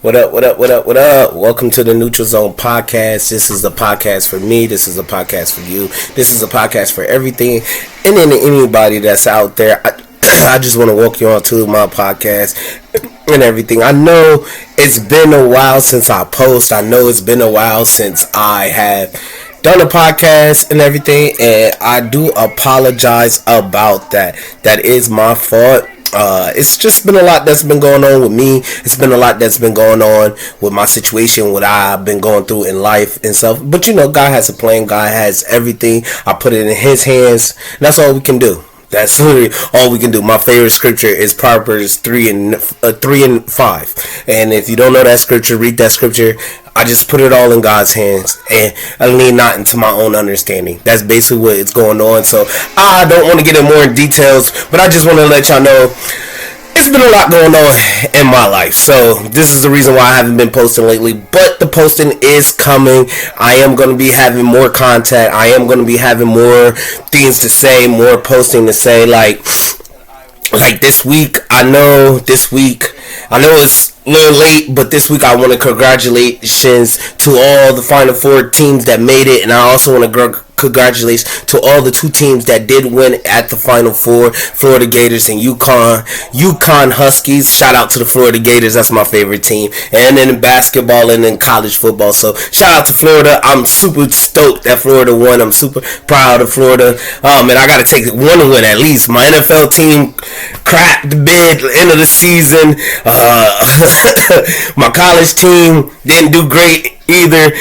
What up, what up, what up, what up? Welcome to the Neutral Zone Podcast. This is a podcast for me. This is a podcast for you. This is a podcast for everything and anybody that's out there. I just want to walk you on to my podcast and everything. I know it's been a while since I post. I know it's been a while since I have done a podcast and everything, and I do apologize about that. That is my fault. It's just been a lot that's been going on with me. It's been a lot that's been going on with my situation, what I've been going through in life and stuff. But you know, God has a plan. God has everything. I put it in His hands. And that's all we can do. That's literally all we can do. My favorite scripture is Proverbs 3 and 5. And if you don't know that scripture, read that scripture. I just put it all in God's hands, and I lean not into my own understanding. That's basically what is going on. So I don't want to get in more in details, but I just want to let y'all know it's been a lot going on in my life. So this is the reason why I haven't been posting lately, but the posting is coming. I am going to be having more content. I am going to be having more things to say, more posting to say, like this week. I know it's a little late, but this week I want to congratulations to all the Final Four teams that made it, and I also want to congratulations to all the two teams that did win at the Final Four, Florida Gators and UConn Huskies. Shout out to the Florida Gators, that's my favorite team. And then in basketball and in college football. So shout out to Florida. I'm super stoked that Florida won. I'm super proud of Florida. And I got to take one win at least. My NFL team crapped the bed end of the season. My college team didn't do great either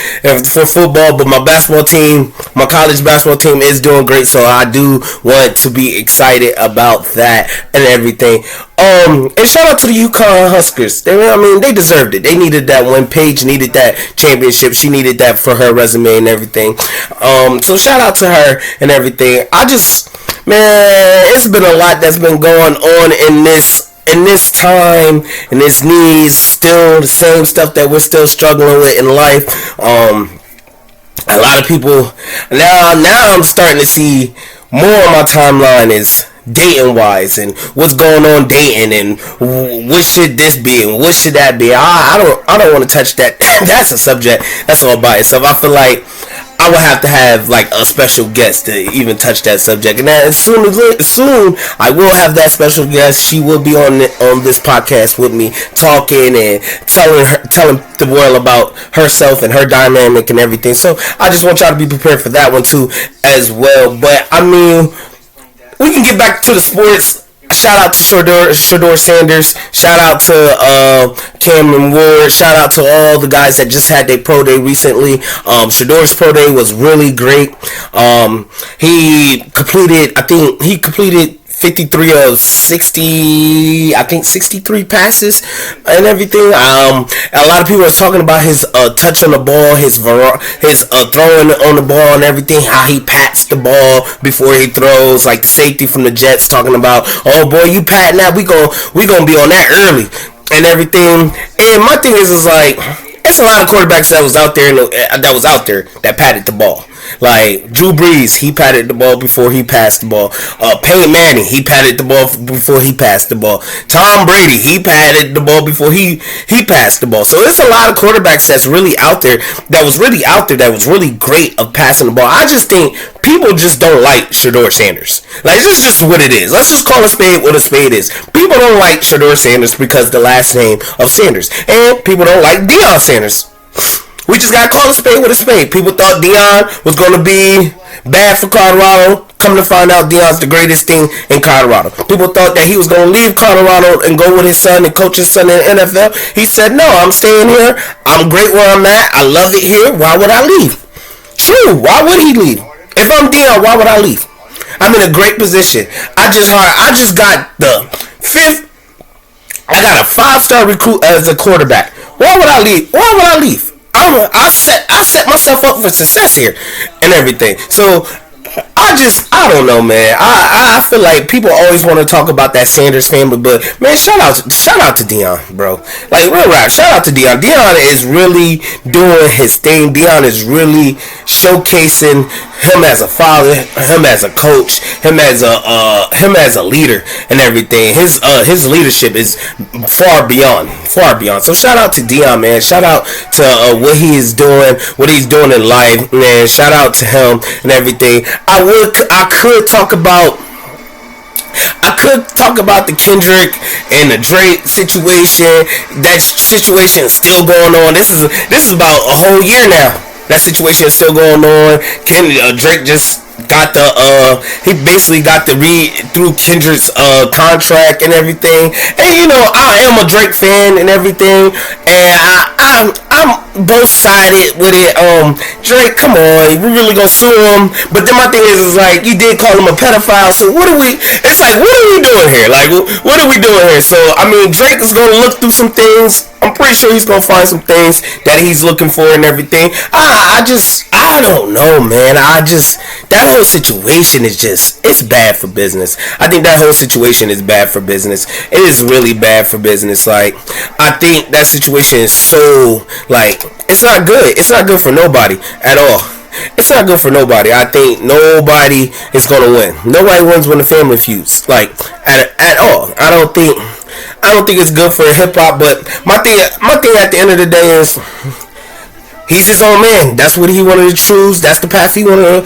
for football, but my college basketball team is doing great, so I do want to be excited about that and everything. And shout out to the UConn Huskers. They deserved it. They needed that one. Paige needed that championship. She needed that for her resume and everything. So shout out to her and everything. It's been a lot that's been going on in this time, and this needs still the same stuff that we're still struggling with in life. A lot of people now I'm starting to see more on my timeline is dating wise and what's going on dating and what should this be and what should that be. I don't want to touch that. That's a subject that's all by itself. I feel like I would have to have like a special guest to even touch that subject, and as soon I will have that special guest. She will be on this podcast with me, talking and telling the world about herself and her dynamic and everything. So I just want y'all to be prepared for that one too as well. But we can get back to the sports. Shout out to Shedeur Sanders. Shout out to Cameron Ward. Shout out to all the guys that just had their pro day recently. Shedeur's pro day was really great. He completed 53 of 60, I think 63 passes and everything. A lot of people are talking about his touch on the ball, his throwing on the ball and everything, how he pats the ball before he throws, like the safety from the Jets talking about, oh boy, you patting that, we gonna be on that early and everything. And my thing is like, it's a lot of quarterbacks that was out there that patted the ball. Like Drew Brees, he patted the ball before he passed the ball. Peyton Manning, he patted the ball before he passed the ball. Tom Brady, he patted the ball before he passed the ball. So there's a lot of quarterbacks that was really great of passing the ball. I just think people just don't like Shedeur Sanders. Like, this is just what it is. Let's just call a spade what a spade is. People don't like Shedeur Sanders because the last name of Sanders, and people don't like Deion Sanders. We just gotta call a spade with a spade. People thought Deion was gonna be bad for Colorado. Come to find out, Deion's the greatest thing in Colorado. People thought that he was gonna leave Colorado and go with his son and coach his son in the NFL. He said, no, I'm staying here. I'm great where I'm at. I love it here. Why would I leave? True, why would he leave? If I'm Deion, why would I leave? I'm in a great position. I just got the fifth. I got a 5-star recruit as a quarterback. Why would I leave? I set myself up for success here and everything. So I I don't know, man. I feel like people always want to talk about that Sanders family, but man, shout out to Dion, bro. Like real rap, shout out to Dion. Dion is really doing his thing. Dion is really showcasing him as a father, him as a coach, him as a leader and everything. His leadership is far beyond. So shout out to Dion, man. Shout out to what he is doing, what he's doing in life, man. Shout out to him and everything. I could talk about the Kendrick and the Drake situation. That situation is still going on. This is about a whole year now. That situation is still going on. Drake just got he basically got to read through Kendrick's contract and everything. And you know, I am a Drake fan and everything, and I'm both sided with it. Drake, come on, we really gonna sue him? But then my thing is like, you did call him a pedophile, so what are we? It's like, what are we doing here? Like, what are we doing here? So I mean, Drake is gonna look through some things. I'm pretty sure he's gonna find some things that he's looking for and everything. I don't know, man. That whole situation is it's bad for business. I think that whole situation is bad for business. It is really bad for business. Like, I think that situation is so, like, it's not good. It's not good for nobody at all. It's not good for nobody. I think nobody is gonna win. Nobody wins when the family feuds, like, at all. I don't think it's good for hip hop. But my thing at the end of the day is, he's his own man. That's what he wanted to choose. That's the path he wanted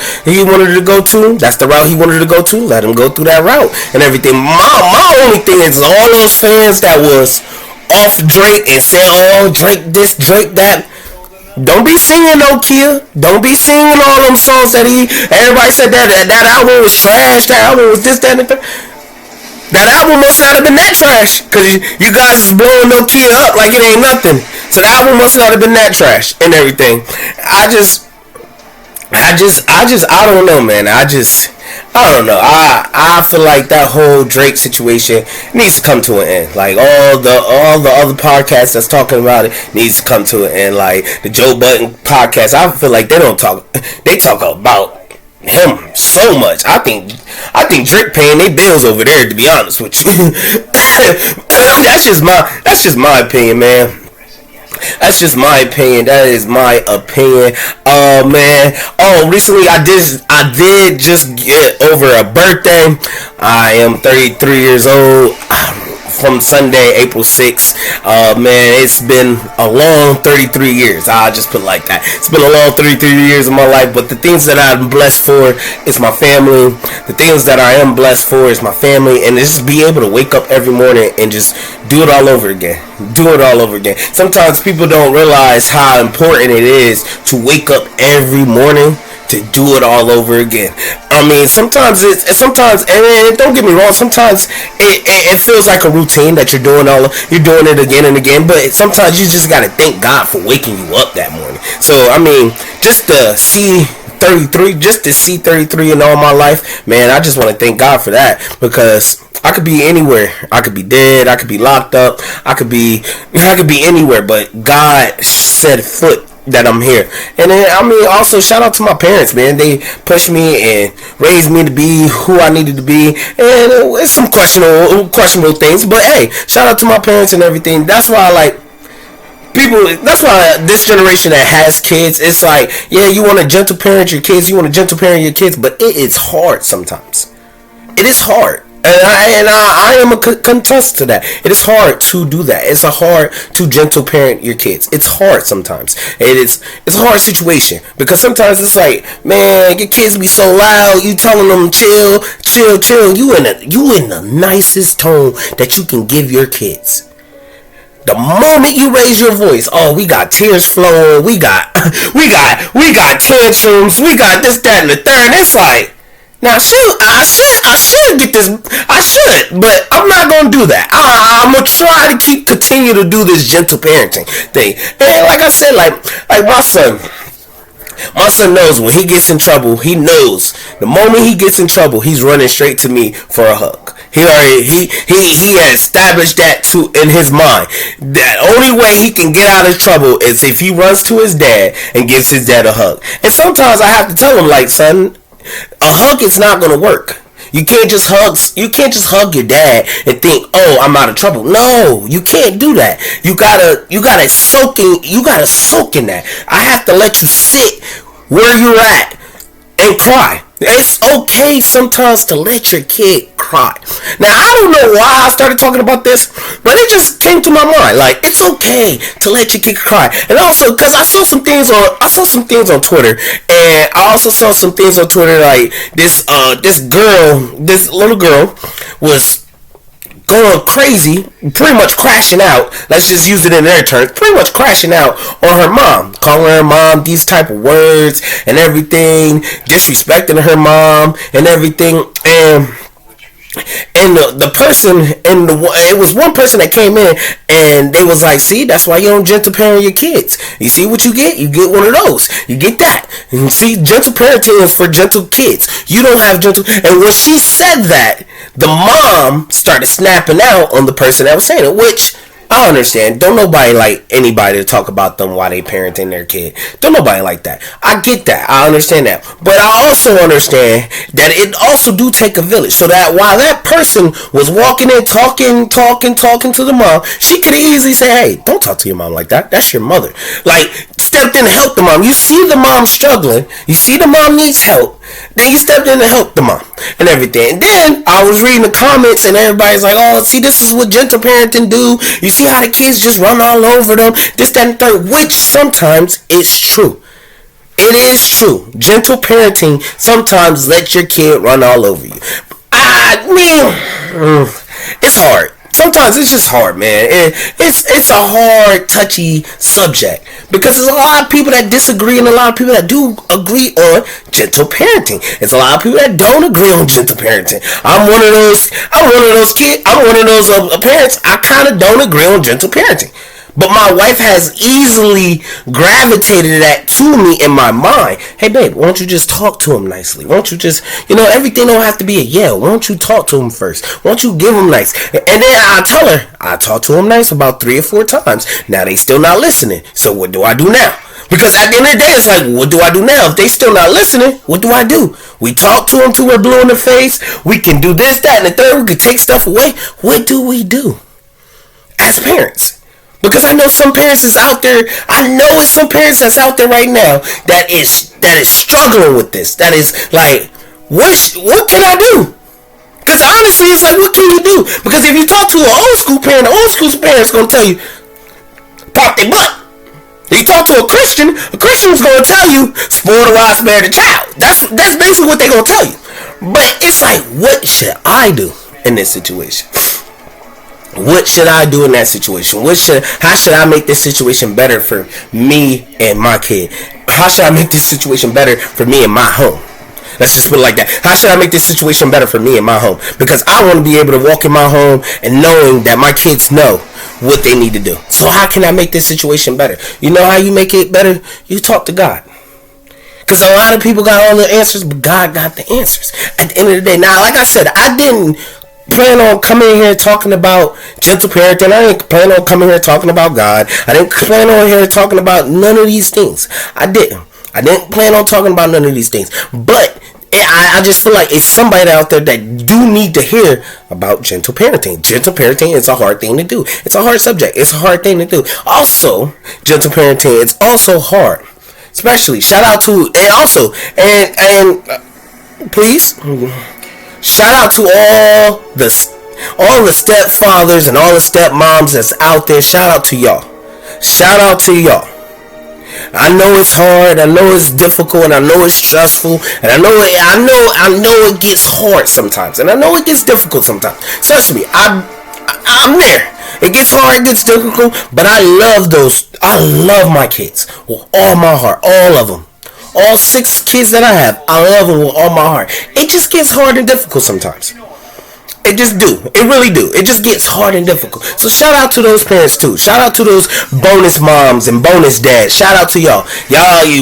to go to. That's the route he wanted to go to. Let him go through that route and everything. My only thing is all those fans that was off Drake and saying, "Oh, Drake this, Drake that." Don't be singing no Kia. Don't be singing all them songs that everybody said that album was trash. That album was this, that, and the third. That album must not have been that trash, because you guys is blowing no Kia up like it ain't nothing. So the album must not have been that trash and everything. I don't know, man. I don't know. I feel like that whole Drake situation needs to come to an end. Like all the other podcasts that's talking about it needs to come to an end. Like the Joe Budden podcast, I feel like they talk about him so much. I think Drake paying their bills over there, to be honest with you. That's just my opinion, man. That's just my opinion. That is my opinion. Oh man. Oh, recently I did just get over a birthday. I am 33 years old. From Sunday, April 6th. Man, it's been a long 33 years. I'll just put it like that. It's been a long 33 years of my life, but the things that I'm blessed for is my family. The things that I am blessed for is my family, and just be able to wake up every morning and just do it all over again. Sometimes people don't realize how important it is to wake up every morning to do it all over again. I mean, sometimes and don't get me wrong, sometimes it feels like a routine that you're doing it again and again, but sometimes you just gotta thank God for waking you up that morning. So I mean, just to see 33 in all my life, man, I just want to thank God for that, because I could be anywhere. I could be dead. I could be locked up. I could be anywhere, but God set foot that I'm here. And then, I mean, also shout out to my parents, man. They pushed me and raised me to be who I needed to be, and it's some questionable things, but hey, shout out to my parents and everything. That's why I like people. That's why this generation that has kids, it's like, yeah, you want to gentle parent your kids, but it is hard sometimes. It is hard. And I am a contest to that. It is hard to do that. It's hard to gentle parent your kids. It's hard sometimes. It's a hard situation, because sometimes it's like, man, your kids be so loud. You telling them chill. You in the nicest tone that you can give your kids. The moment you raise your voice, oh, we got tears flowing. We got tantrums. We got this, that, and the third. And it's like, now, I should get this. I should, but I'm not gonna do that. I'm gonna try to continue to do this gentle parenting thing. And like I said, like my son knows when he gets in trouble. He knows the moment he gets in trouble, he's running straight to me for a hug. He has established that in his mind. That only way he can get out of trouble is if he runs to his dad and gives his dad a hug. And sometimes I have to tell him, like, son, A hug is not gonna work. You can't just hug. You can't just hug your dad and think, "Oh, I'm out of trouble." No, you can't do that. You gotta soak in. You gotta soak in that. I have to let you sit where you're at and cry. It's okay sometimes to let your kid cry. Now, I don't know why I started talking about this, but it just came to my mind. Like, it's okay to let your kid cry. And also, because I saw some things on Twitter, and I also saw some things on Twitter like this little girl was going crazy, pretty much crashing out. Let's just use it in their terms. Pretty much crashing out on her mom, calling her mom these type of words and everything, disrespecting her mom and everything. And the person it was one person that came in and they was like, see, that's why you don't gentle parent your kids. You see what you get one of those, you get that. And see, gentle parenting is for gentle kids. You don't have gentle. And when she said that, the mom started snapping out on the person that was saying it, which I understand. Don't nobody like anybody to talk about them while they parenting their kid. Don't nobody like that. I get that. I understand that. But I also understand that it also do take a village. So that while that person was walking in, talking to the mom, she could easily say, "Hey, don't talk to your mom like that. That's your mother." Like, stepped in to help the mom. You see the mom struggling. You see the mom needs help. Then you stepped in to help the mom and everything. And then I was reading the comments and everybody's like, "Oh, see, this is what gentle parenting do. You see how the kids just run all over them. This, that, and third," which sometimes is true. It is true. Gentle parenting sometimes let your kid run all over you. I mean, it's hard. Sometimes it's just hard, man. It's a hard, touchy subject because there's a lot of people that disagree and a lot of people that do agree on gentle parenting. There's a lot of people that don't agree on gentle parenting. I'm one of those kids. I'm one of those parents. I kind of don't agree on gentle parenting. But my wife has easily gravitated that to me in my mind. "Hey, babe, why don't you just talk to him nicely? Why don't you just, everything don't have to be a yell. Why don't you talk to him first? Why don't you give him nice?" And then I tell her, I talk to him nice about 3 or 4 times. Now they still not listening. So what do I do now? Because at the end of the day, it's like, what do I do now? If they still not listening, what do I do? We talk to them till we're blue in the face. We can do this, that, and the third. We can take stuff away. What do we do as parents? Because I know some parents is out there. I know it's some parents that's out there right now that is struggling with this. That is like, what can I do? Because honestly, it's like, what can you do? Because if you talk to an old school parent, the old school parent's gonna tell you, pop their butt. If you talk to a Christian's gonna tell you, spoil the rod, spare the child. That's basically what they're gonna tell you. But it's like, what should I do in this situation? What should I do in that situation? How should I make this situation better for me and my kid? How should I make this situation better for me and my home? Let's just put it like that. How should I make this situation better for me and my home? Because I want to be able to walk in my home and knowing that my kids know what they need to do. So how can I make this situation better? You know how you make it better? You talk to God. Because a lot of people got all the answers, but God got the answers. At the end of the day. Now, like I said, I didn't plan on coming in here talking about gentle parenting. I didn't plan on coming here talking about God. I didn't plan on here talking about none of these things. I didn't plan on talking about none of these things. But I just feel like it's somebody out there that do need to hear about gentle parenting. Gentle parenting is a hard thing to do. It's a hard subject. It's a hard thing to do. Also, gentle parenting, it's also hard. Especially, shout out to, and also, and please, shout out to all the stepfathers and all the stepmoms that's out there. Shout out to y'all. Shout out to y'all. I know it's hard. I know it's difficult, and I know it's stressful, and I know it gets hard sometimes, and I know it gets difficult sometimes. Trust me, I'm there. It gets hard, it gets difficult, but I love my kids with all my heart, all of them. All 6 kids that I have, I love them with all my heart. It just gets hard and difficult sometimes. It just do. It really do. It just gets hard and difficult. So shout out to those parents too. Shout out to those bonus moms and bonus dads. Shout out to y'all.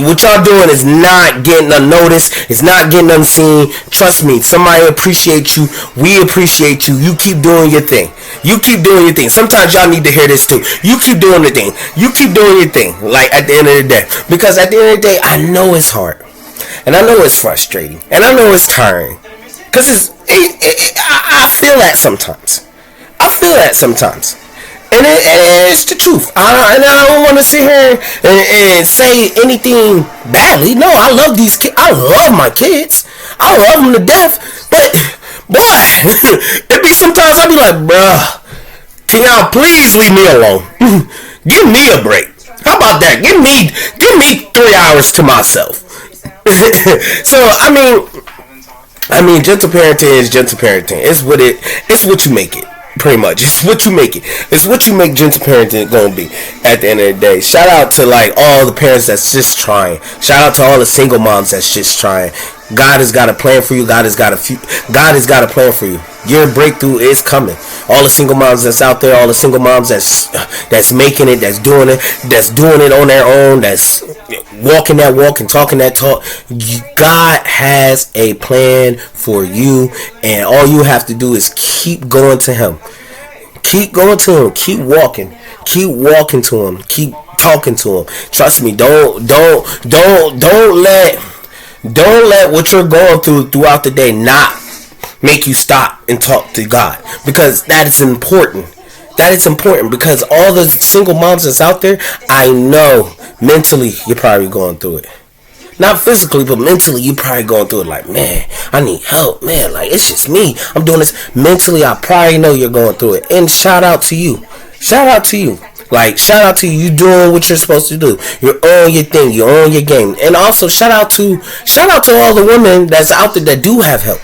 What y'all doing is not getting unnoticed. It's not getting unseen. Trust me, somebody appreciate you. We appreciate you. You keep doing your thing. You keep doing your thing. Sometimes y'all need to hear this too. You keep doing the thing. You keep doing your thing. Like at the end of the day. Because at the end of the day, I know it's hard. And I know it's frustrating. And I know it's tiring. Because I feel that sometimes. I feel that sometimes. And it's the truth. I don't want to sit here and say anything badly. No, I love these kids. I love my kids. I love them to death. But, boy, it be sometimes I be like, bruh, can y'all please leave me alone? Give me a break. How about that? Give me 3 hours to myself. So I mean, gentle parenting is gentle parenting. It's what you make it. Pretty much, it's what you make it. It's what you make gentle parenting gonna be at the end of the day. Shout out to like all the parents that's just trying. Shout out to all the single moms that's just trying. God has got a plan for you. God has got a plan for you. Your breakthrough is coming. All the single moms that's out there, all the single moms that's making it, that's doing it on their own, that's walking that walk and talking that talk. God has a plan for you, and all you have to do is keep going to Him. Keep going to Him. Keep walking. Keep walking to Him. Keep talking to Him. Trust me. Don't let what you're going through throughout the day not make you stop and talk to God, because that is important. That is important because all the single moms that's out there, I know mentally you're probably going through it. Not physically, but mentally you're probably going through it. Like, man, I need help, man. Like, it's just me. I'm doing this. Mentally, I probably know you're going through it. And shout out to you. Shout out to you. Like, shout out to you. You doing what you're supposed to do. You're on your thing. You're on your game. And also, shout out to all the women that's out there that do have help.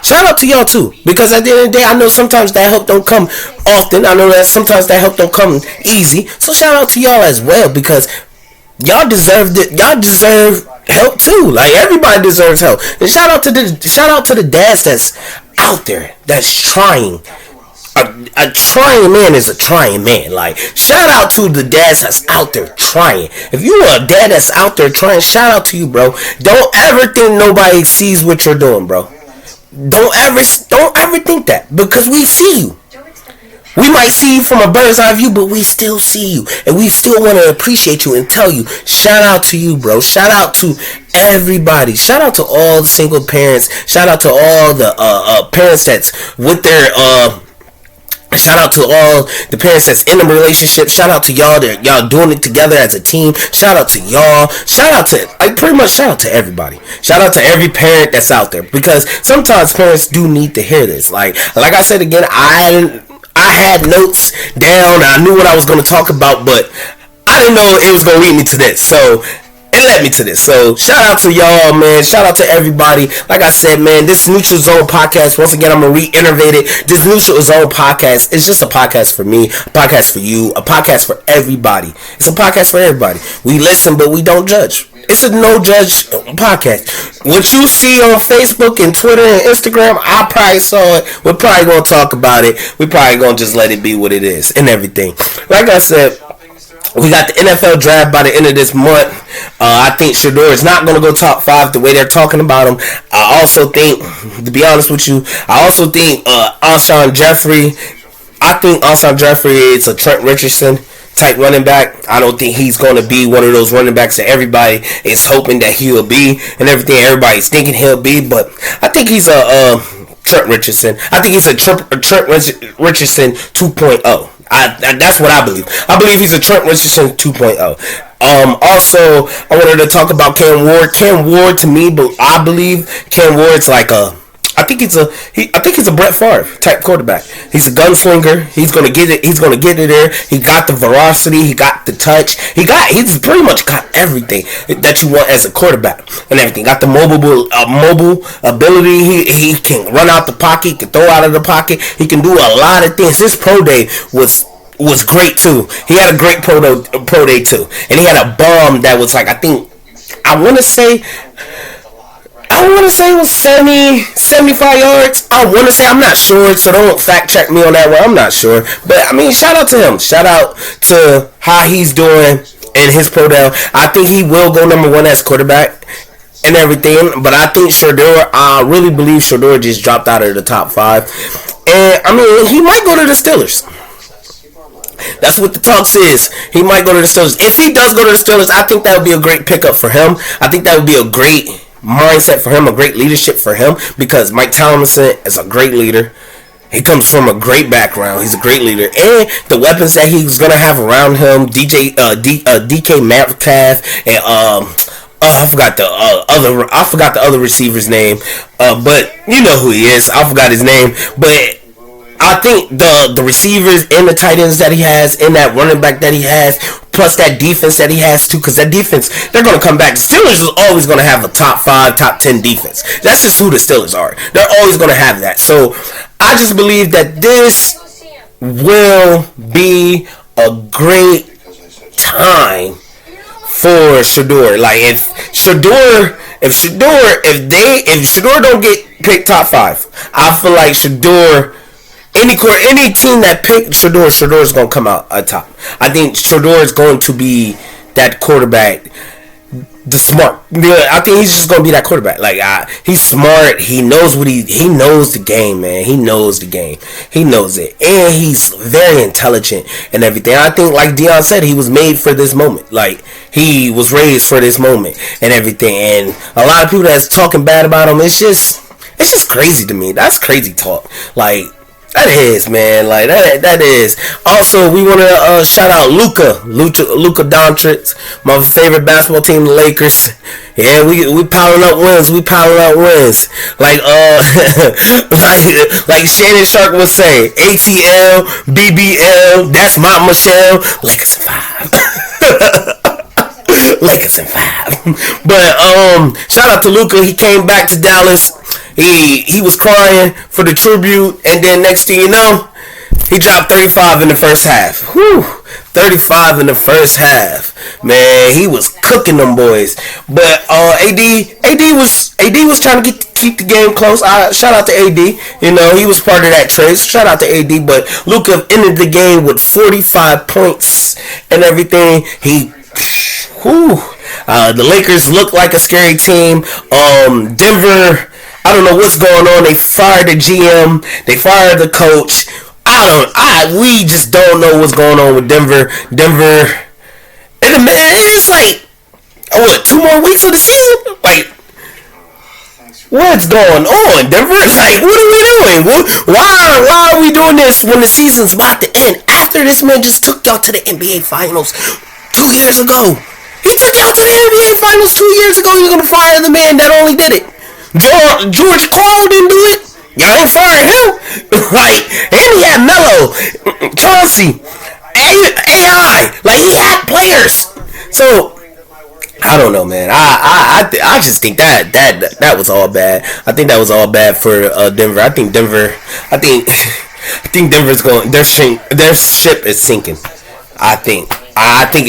Shout out to y'all too, because at the end of the day, I know sometimes that help don't come often. I know that sometimes that help don't come easy. So shout out to y'all as well, because y'all deserve it. Y'all deserve help too. Like, everybody deserves help. And shout out to the dads that's out there that's trying. A trying man is a trying man. Like, shout out to the dads that's out there trying. If you are a dad that's out there trying, shout out to you, bro. Don't ever think nobody sees what you're doing, bro. Don't ever think that, because we see you. We might see you from a bird's eye view, but we still see you, and we still want to appreciate you and tell you, shout out to you, bro. Shout out to everybody. Shout out to all the single parents. Shout out to all the parents that's with their shout out to all the parents that's in a relationship. Shout out to y'all that y'all doing it together as a team. Shout out to y'all. Shout out to, like, pretty much shout out to everybody. Shout out to every parent that's out there, because sometimes parents do need to hear this. Like I said again, I had notes down. I knew what I was going to talk about, but I didn't know it was going to lead me to this. So it led me to this. So shout out to y'all, man. Shout out to everybody. Like I said, man, this Neutral Zone podcast, once again, I'm going to reiterate it. This Neutral Zone podcast is just a podcast for me, a podcast for you, a podcast for everybody. It's a podcast for everybody. We listen, but we don't judge. It's a no judge podcast. What you see on Facebook and Twitter and Instagram, I probably saw it. We're probably going to talk about it. We're probably going to just let it be what it is and everything. Like I said, we got the NFL draft by the end of this month. I think Shedeur is not going to go top 5 the way they're talking about him. I also think, to be honest with you, Alshon Jeffrey. I think Alshon Jeffrey is a Trent Richardson type running back. I don't think he's going to be one of those running backs that everybody is hoping that he will be and everything everybody's thinking he'll be. But I think he's a Trent Richardson. I think he's a Trent Richardson 2.0. That's what I believe. I believe he's a Trent Richardson 2.0. Also, I wanted to talk about Cam Ward. Cam Ward, to me, but I believe Cam Ward's like I think he's a Brett Favre type quarterback. He's a gunslinger. He's gonna get it. He's gonna get it there. He got the velocity. He got the touch. He's pretty much got everything that you want as a quarterback and everything. Got the mobile ability. He can run out the pocket. He can throw out of the pocket. He can do a lot of things. His pro day was great too. He had a great pro day too, and he had a bomb that was like, I want to say it was 75 yards. I want to say, I'm not sure, so don't fact check me on that one. I'm not sure. But, I mean, shout out to him. Shout out to how he's doing in his pro down. I think he will go number 1 as quarterback and everything. But I think Shedeur, I really believe Shedeur just dropped out of the top 5. And, I mean, he might go to the Steelers. That's what the talk says. He might go to the Steelers. If he does go to the Steelers, I think that would be a great pickup for him. I think that would be a great mindset for him, a great leadership for him, because Mike Tomlinson is a great leader. He comes from a great background. He's a great leader, and the weapons that he's gonna have around him, DK Metcalf, and I forgot the other receiver's name, but you know who he is. I forgot his name, but I think the receivers and the tight ends that he has, and that running back that he has, plus that defense that he has too, because that defense, they're going to come back. The Steelers is always going to have a top 5, top 10 defense. That's just who the Steelers are. They're always going to have that. So I just believe that this will be a great time for Shedeur. Like if Shedeur don't get picked top 5, I feel like Shedeur. Any team that picked Shedeur is going to come out at top. I think Shedeur is going to be that quarterback, the smart. I think he's just going to be that quarterback. Like he's smart. He knows he knows the game, man. He knows the game. He knows it, and he's very intelligent and everything. I think, like Dion said, he was made for this moment. Like he was raised for this moment and everything. And a lot of people that's talking bad about him, it's just crazy to me. That's crazy talk. Like. That is, man. Like that is. Also, we want to shout out Luka Doncic, my favorite basketball team, the Lakers. Yeah, we piling up wins. Like like Shannon Sharp would say, ATL, BBL, that's my Michelle. Lakers in 5. Lakers in 5. But shout out to Luka. He came back to Dallas. He was crying for the tribute, and then next thing you know, he dropped 35 in the first half. Whew, 35 in the first half. Man, he was cooking them boys. But AD was trying to keep the game close. Shout out to AD. You know, he was part of that trade. So shout out to AD. But Luka ended the game with 45 points and everything. The Lakers look like a scary team. Denver, I don't know what's going on. They fired the GM. They fired the coach. We just don't know what's going on with Denver. And it's like, 2 more weeks of the season? Like, what's going on, Denver? It's like, what are we doing? Why are we doing this when the season's about to end? After this man just took y'all to the NBA Finals 2 years ago. He took y'all to the NBA Finals 2 years ago. You're going to fire the man that only did it. George Karl didn't do it. Y'all ain't firing him. Like, and he had Melo, Chauncey, AI. Like, he had players. So, I don't know, man. I just think that was all bad. I think that was all bad for Denver. I think Denver's going. Their ship is sinking. I think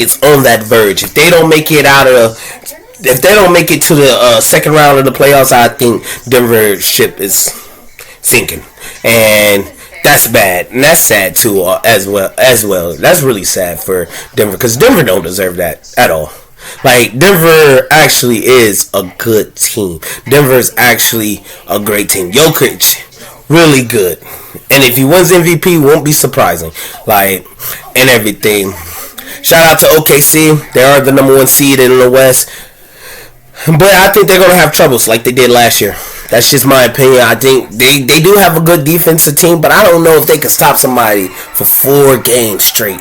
it's on that verge. If they don't make it to the second round of the playoffs, I think Denver's ship is sinking, and that's bad, and that's sad too, as well. That's really sad for Denver, because Denver don't deserve that at all. Like, Denver actually is a good team. Denver's actually a great team. Jokic, really good, and if he wins MVP, won't be surprising. Like, and everything. Shout out to OKC. They are the number 1 seed in the West. But I think they're going to have troubles like they did last year. That's just my opinion. I think they do have a good defensive team, but I don't know if they can stop somebody for 4 games straight.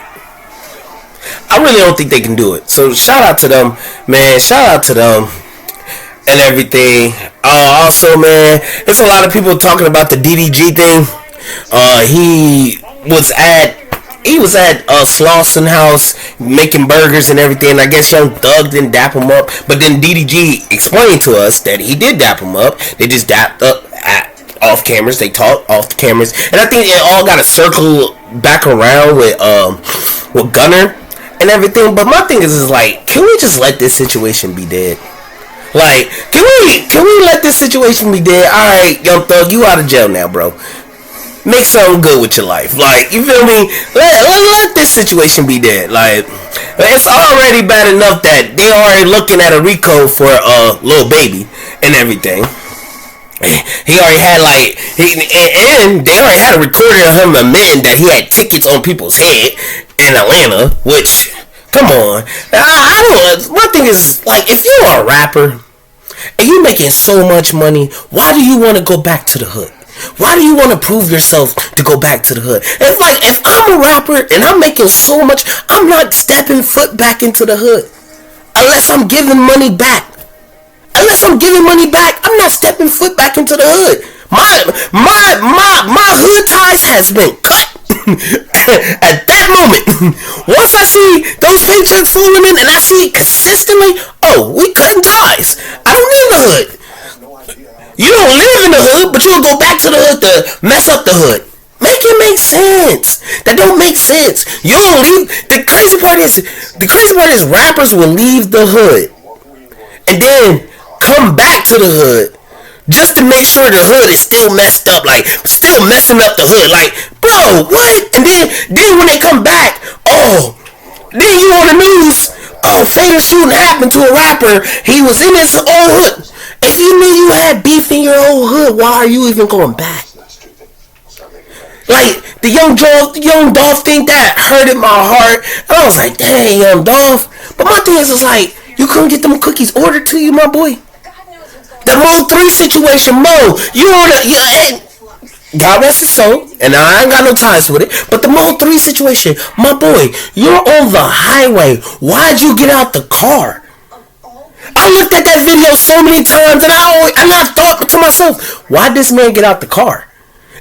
I really don't think they can do it. So shout out to them, man. Shout out to them and everything. Also, man, there's a lot of people talking about the DDG thing. He was at Slauson House making burgers and everything. I guess Young Thug didn't dap him up, but then DDG explained to us that he did dap him up. They just dapped up off cameras. They talked off the cameras, and I think it all got to circle back around with Gunner and everything. But my thing is like, can we just let this situation be dead? Like, can we let this situation be dead? All right, Young Thug, you out of jail now, bro. Make something good with your life. Like, you feel me? Let this situation be dead. Like, it's already bad enough that they already looking at a RICO for Lil Baby and everything. He already had and they already had a recording of him admitting that he had tickets on people's head in Atlanta. Which, come on, I don't. My thing is, like, if you're a rapper and you making so much money, why do you want to go back to the hood? Why do you want to prove yourself to go back to the hood? It's like, if I'm a rapper and I'm making so much, I'm not stepping foot back into the hood unless I'm giving money back. Unless I'm giving money back, I'm not stepping foot back into the hood. My hood ties has been cut at that moment. Once I see those paychecks falling in and I see it consistently, oh, we cutting ties. I don't need the hood. You don't live in the hood, but you'll go back to the hood to mess up the hood. Make it make sense. That don't make sense. You don't leave. The crazy part is rappers will leave the hood and then come back to the hood just to make sure the hood is still messed up, like still messing up the hood. Like, bro, what? And then when they come back, oh, then you on the news, oh, fatal shooting happened to a rapper. He was in his old hood. If you knew you had beef in your old hood, why are you even going back? Like, the young Dolph thing, that hurted my heart. And I was like, dang, young Dolph. But my thing is like, you couldn't get them cookies ordered to you, my boy. The Mo3 situation, Mo, you on the, God rest his soul, and I ain't got no ties with it, but the Mo3 situation, my boy, you're on the highway. Why'd you get out the car? I looked at that video so many times, and I thought to myself, why'd this man get out the car?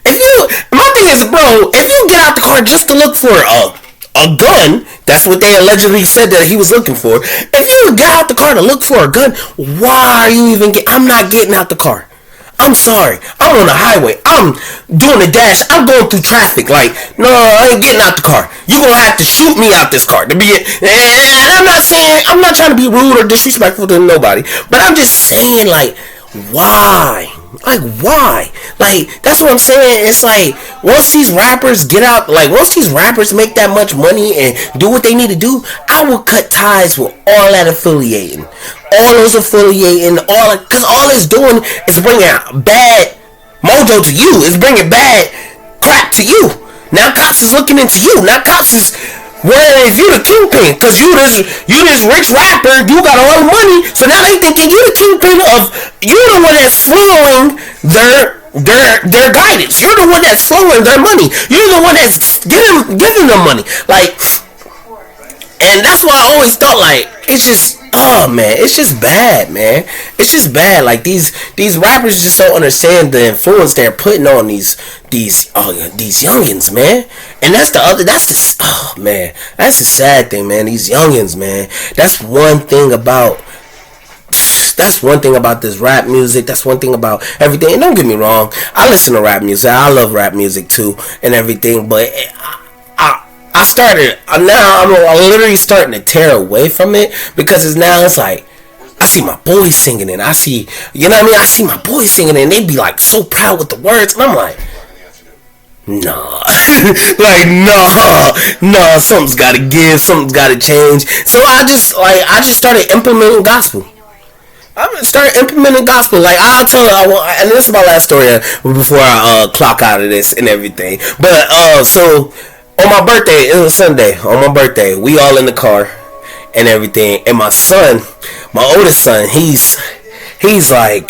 My thing is, bro, if you get out the car just to look for a gun, that's what they allegedly said that he was looking for. If you get out the car to look for a gun, why are you even I'm not getting out the car. I'm sorry. I'm on the highway. I'm doing a dash. I'm going through traffic. Like, no, I ain't getting out the car. You gonna have to shoot me out this car to be. And I'm not trying to be rude or disrespectful to nobody, but I'm just saying, like, why? Like, why? Like, that's what I'm saying. It's like, once these rappers make that much money and do what they need to do, I will cut ties with all that affiliating. All those affiliating, because all it's doing is bringing bad mojo to you. It's bringing bad crap to you. Now cops is looking into you. Now cops is wondering if you the kingpin, because you this rich rapper, you got all the money, so now they thinking you the kingpin you the one that's flowing their guidance. You're the one that's flowing their money. You're the one that's giving them money. Like, and that's why I always thought, like, it's just, oh man, it's just bad, man. It's just bad. Like, these rappers just don't understand the influence they're putting on these youngins, man. And that's the sad thing, man. These youngins, man. That's one thing about this rap music. That's one thing about everything. And don't get me wrong, I listen to rap music. I love rap music too and everything. But I'm literally starting to tear away from it, because it's like, I see my boys singing it. I see my boys singing it, and they be like so proud with the words, and I'm like, nah. Like, nah, something's gotta give, something's gotta change. So I just started implementing gospel. I'm gonna start implementing gospel. Like, and this is my last story before I clock out of this and everything. But so on my birthday, it was Sunday. On my birthday, we all in the car and everything. And my son, my oldest son, he's like,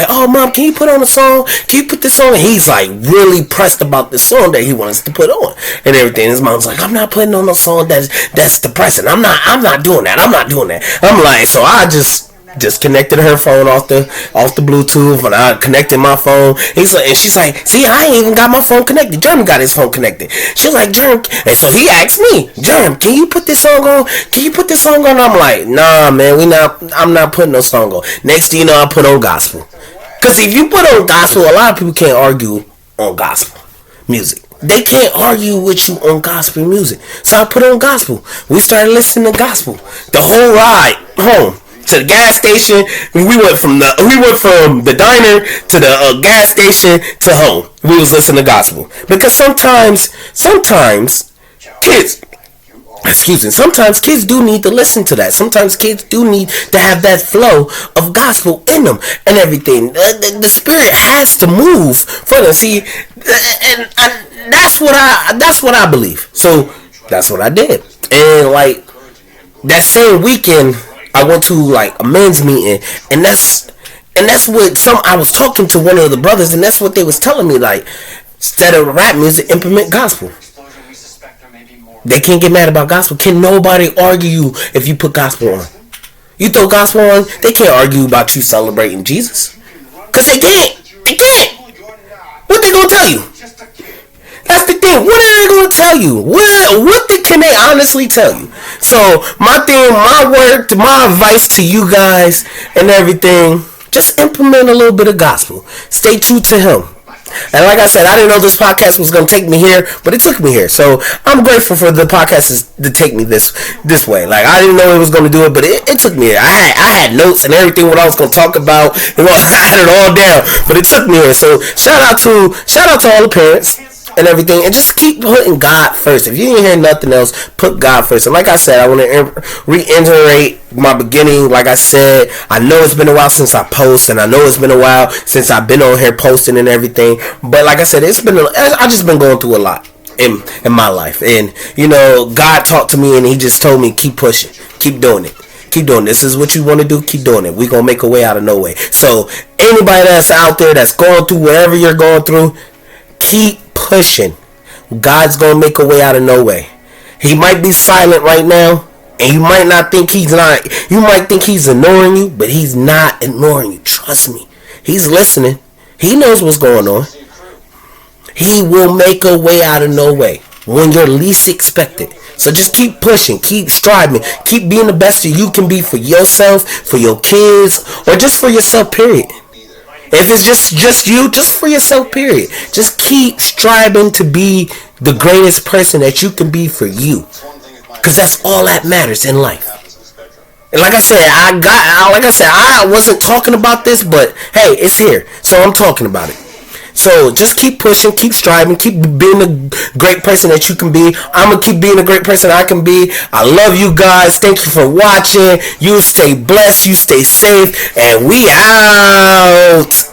oh mom, can you put on a song? Can you put this on? And he's like really pressed about the song that he wants to put on and everything. His mom's like, I'm not putting on no song that's depressing. I'm not doing that. I'm like, so I just disconnected her phone off the Bluetooth, and I connected my phone. And she's like, see, I ain't even got my phone connected. Jeremy got his phone connected. She's like, Jeremy, and so he asked me, Jeremy, can you put this song on? I'm like, nah, man, I'm not putting no song on. Next thing you know, I put on gospel. Because if you put on gospel, a lot of people can't argue on gospel music. They can't argue with you on gospel music. So I put on gospel. We started listening to gospel the whole ride home. To the gas station, we went from the diner to the gas station to home. We was listening to gospel, because sometimes kids do need to listen to that. Sometimes kids do need to have that flow of gospel in them and everything. The spirit has to move for them. See, and that's what I believe. So that's what I did. And that same weekend, I went to a men's meeting, and And that's what I was talking to one of the brothers, and that's what they was telling me. Like, instead of rap music, implement gospel. They can't get mad about gospel. Can nobody argue you if you put gospel on? You throw gospel on, they can't argue about you celebrating Jesus. Because they can't. They can't. What they gonna tell you? That's the thing. What are they gonna tell you? Can they honestly tell you? So my thing, my word, my advice to you guys and everything, just implement a little bit of gospel. Stay true to Him. And like I said, I didn't know this podcast was going to take me here, but it took me here. So I'm grateful for the podcast to take me this way. Like, I didn't know it was going to do it, but it took me here. I had notes and everything what I was going to talk about. I had it all down, but it took me here. So shout out to all the parents and everything, and just keep putting God first. If you didn't hear nothing else, put God first. And like I said, I want to reiterate my beginning. Like I said, I know it's been a while since I post, and I know it's been a while since I've been on here posting and everything. But like I said, I just been going through a lot in my life, and God talked to me, and He just told me, keep pushing, keep doing it. Keep doing this. Is what you want to do. Keep doing it. We're going to make a way out of no way. So anybody that's out there that's going through whatever you're going through, keep pushing. God's gonna make a way out of no way. He might be silent right now, and you might not think he's not. You might think he's ignoring you, but he's not ignoring you. Trust me, he's listening. He knows what's going on. He will make a way out of no way when you're least expected. So just keep pushing, keep striving, keep being the best that you can be for yourself, for your kids, or just for yourself, period. If it's just you, just for yourself, period. Just keep striving to be the greatest person that you can be for you. Because that's all that matters in life. And like I said, I wasn't talking about this, but hey, it's here. So I'm talking about it. So just keep pushing, keep striving, keep being the great person that you can be. I'm going to keep being the great person I can be. I love you guys. Thank you for watching. You stay blessed. You stay safe. And we out.